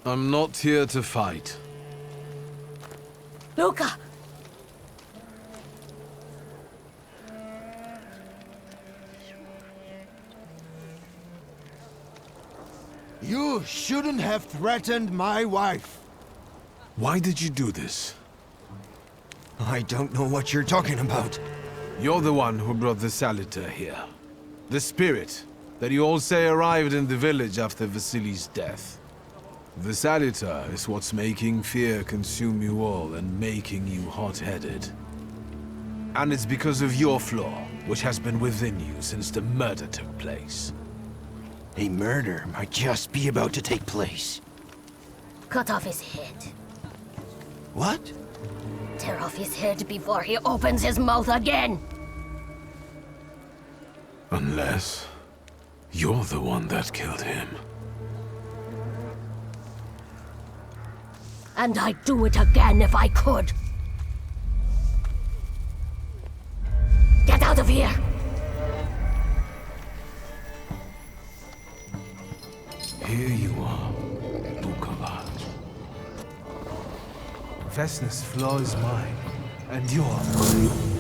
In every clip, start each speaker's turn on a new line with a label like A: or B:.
A: I'm not here to fight.
B: Luca!
C: You shouldn't have threatened my wife.
A: Why did you do this?
C: I don't know what you're talking about.
A: You're the one who brought the salutor here. The spirit that you all say arrived in the village after Vasily's death. The salutor is what's making fear consume you all and making you hot-headed. And it's because of your flaw, which has been within you since the murder took place.
C: A murder might just be about to take place.
B: Cut off his head.
C: What?
B: Tear off his head before he opens his mouth again!
A: Unless you're the one that killed him.
B: And I'd do it again if I could. Get out of here!
A: Here you are, Thaumaturge. Vesna's flaw is mine, and you're mine.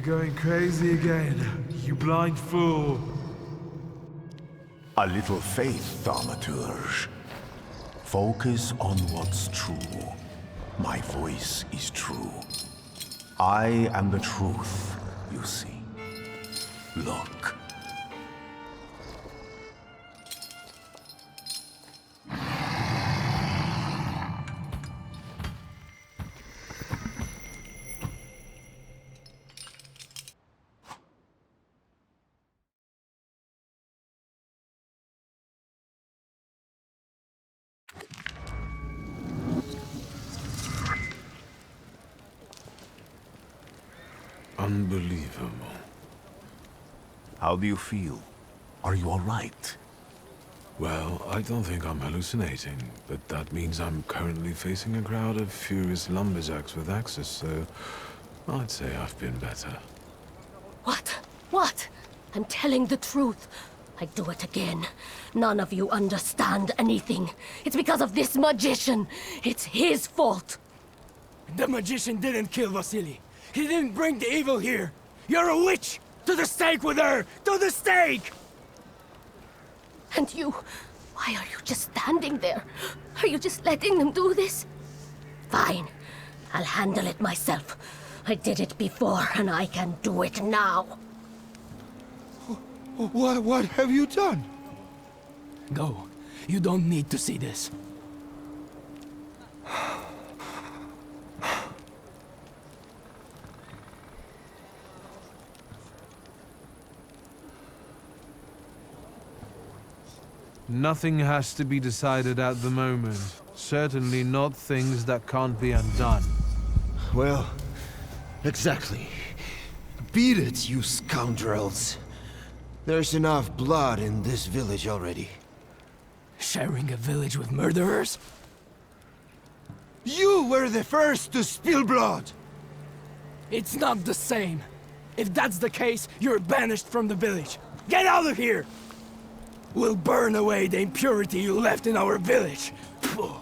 D: Going crazy again, you blind fool.
E: A little faith, Thaumaturge. Focus on what's true. My voice is true. I am the truth, you see. Look.
A: Unbelievable.
E: How do you feel? Are you all right?
A: Well, I don't think I'm hallucinating, but that means I'm currently facing a crowd of furious lumberjacks with axes, so I'd say I've been better.
B: What? What? I'm telling the truth. I do it again. None of you understand anything. It's because of this magician. It's his fault.
F: The magician didn't kill Vasily. He didn't bring the evil here. You're a witch! To the stake with her! To the stake!
B: And you... why are you just standing there? Are you just letting them do this? Fine. I'll handle it myself. I did it before, and I can do it now.
C: What have you done?
F: Go. You don't need to see this.
D: Nothing has to be decided at the moment. Certainly not things that can't be undone.
C: Well, exactly. Beat it, you scoundrels. There's enough blood in this village already.
F: Sharing a village with murderers?
C: You were the first to spill blood!
F: It's not the same. If that's the case, you're banished from the village. Get out of here! We'll burn away the impurity you left in our village. Phew.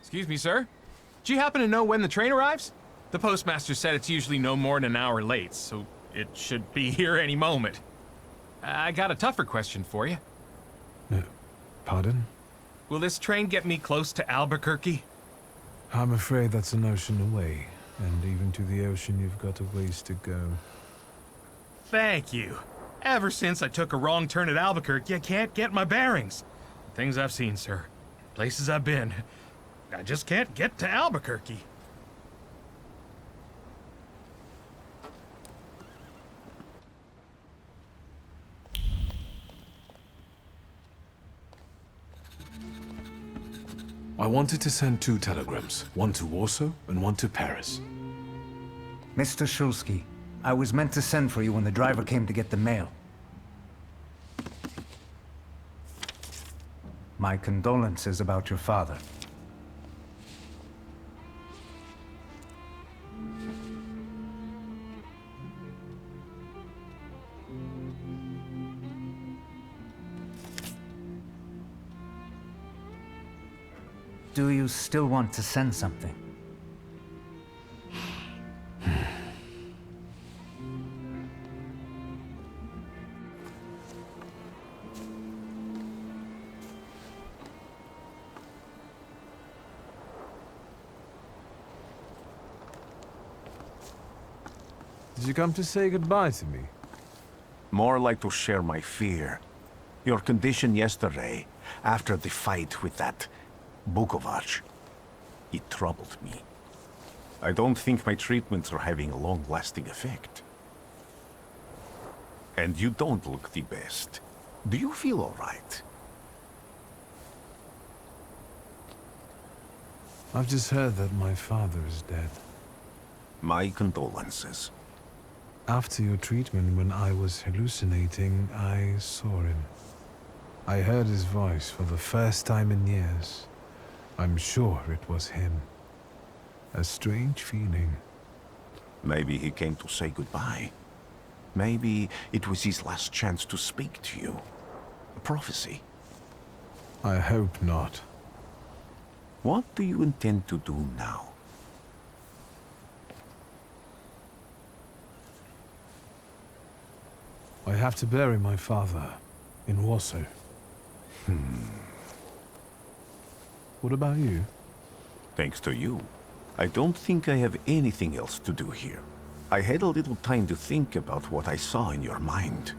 G: Excuse me, sir. Do you happen to know when the train arrives? The postmaster said it's usually no more than an hour late, so it should be here any moment. I got a tougher question for you.
D: Pardon?
G: Will this train get me close to Albuquerque?
D: I'm afraid that's an ocean away. And even to the ocean, you've got a ways to go.
G: Thank you. Ever since I took a wrong turn at Albuquerque, I can't get my bearings. Things I've seen, sir. Places I've been. I just can't get to Albuquerque.
A: I wanted to send 2 telegrams, one to Warsaw and one to Paris.
H: Mr. Szulski, I was meant to send for you when the driver came to get the mail. My condolences about your father. Do you still want to send something?
D: Did you come to say goodbye to me?
E: More like to share my fear. Your condition yesterday, after the fight with that Bukovac, it troubled me. I don't think my treatments are having a long-lasting effect. And you don't look the best. Do you feel all right?
D: I've just heard that my father is dead.
E: My condolences.
D: After your treatment, when I was hallucinating, I saw him. I heard his voice for the first time in years. I'm sure it was him. A strange feeling.
E: Maybe he came to say goodbye. Maybe it was his last chance to speak to you. A prophecy.
D: I hope not.
E: What do you intend to do now?
D: I have to bury my father in Warsaw. What about you?
E: Thanks to you, I don't think I have anything else to do here. I had a little time to think about what I saw in your mind.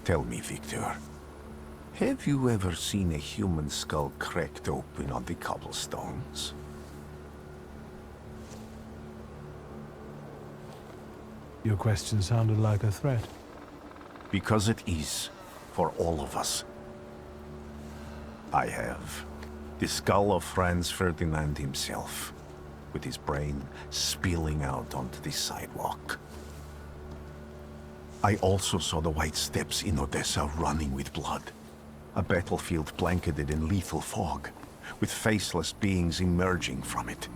E: Tell me, Wiktor, have you ever seen a human skull cracked open on the cobblestones?
D: Your question sounded like a threat.
E: Because it is, for all of us. I have. The skull of Franz Ferdinand himself, with his brain spilling out onto the sidewalk. I also saw the white steps in Odessa running with blood. A battlefield blanketed in lethal fog, with faceless beings emerging from it.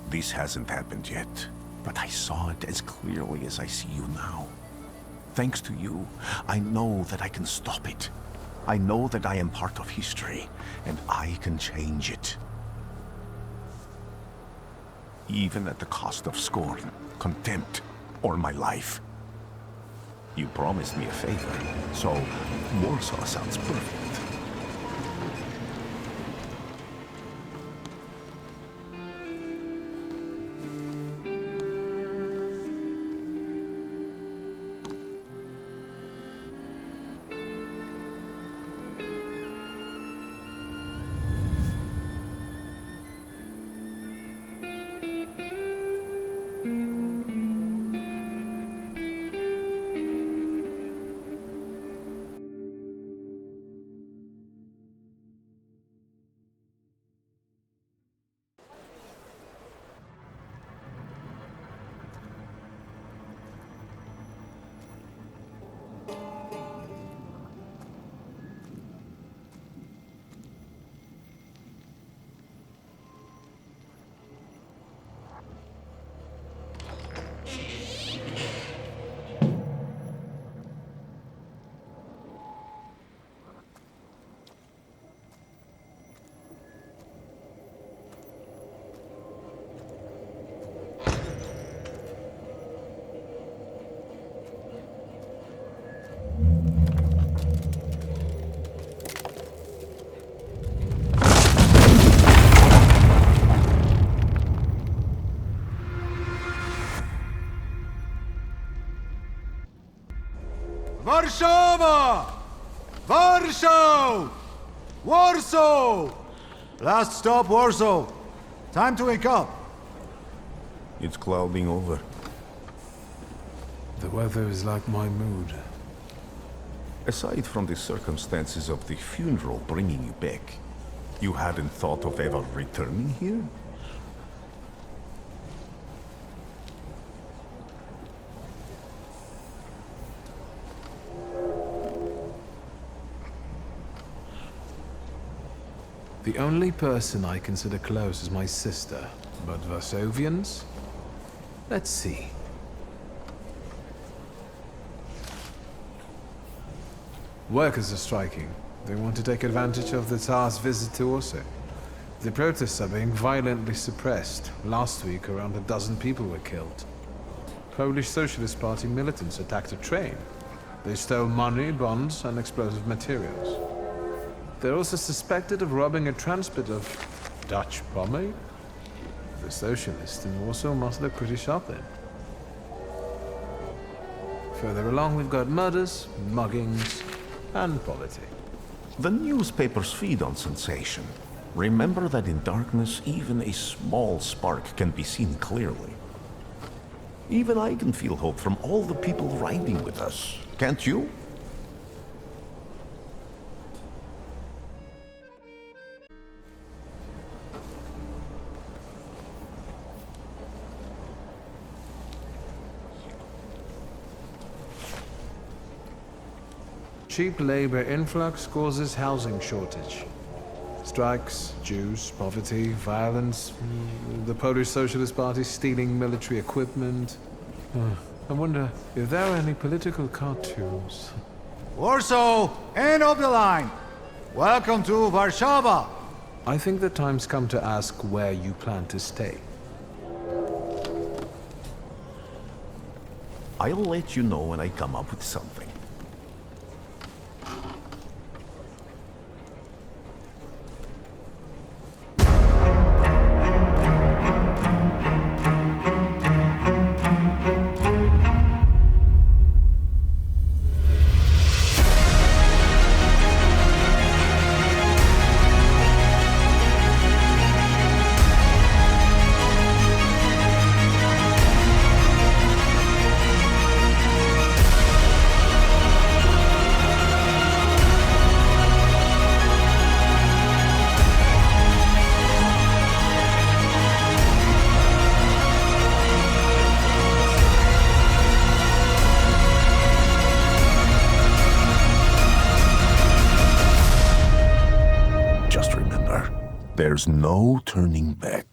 E: This hasn't happened yet, but I saw it as clearly as I see you now. Thanks to you, I know that I can stop it. I know that I am part of history, and I can change it. Even at the cost of scorn, contempt, or my life. You promised me a favor, so Warsaw sounds perfect.
I: Warszawa! Warsaw! Warsaw! Last stop, Warsaw. Time to wake up.
E: It's clouding over.
D: The weather is like my mood.
E: Aside from the circumstances of the funeral bringing you back, you hadn't thought of ever returning here?
D: The only person I consider close is my sister, but Varsovians? Let's see. Workers are striking. They want to take advantage of the Tsar's visit to Warsaw. The protests are being violently suppressed. Last week, around a dozen people were killed. Polish Socialist Party militants attacked a train. They stole money, bonds, and explosive materials. They're also suspected of robbing a transport of Dutch pomade. The socialists in Warsaw must look pretty sharp then. Further along, we've got murders, muggings, and politics.
E: The newspapers feed on sensation. Remember that in darkness, even a small spark can be seen clearly. Even I can feel hope from all the people riding with us. Can't you?
D: cheap labor influx causes housing shortage. Strikes, Jews, poverty, violence, the Polish Socialist Party stealing military equipment. I wonder if there are any political cartoons.
I: Warsaw, end of the line. Welcome to Warsaw.
D: I think the time's come to ask where you plan to stay.
E: I'll let you know when I come up with something. There's no turning back.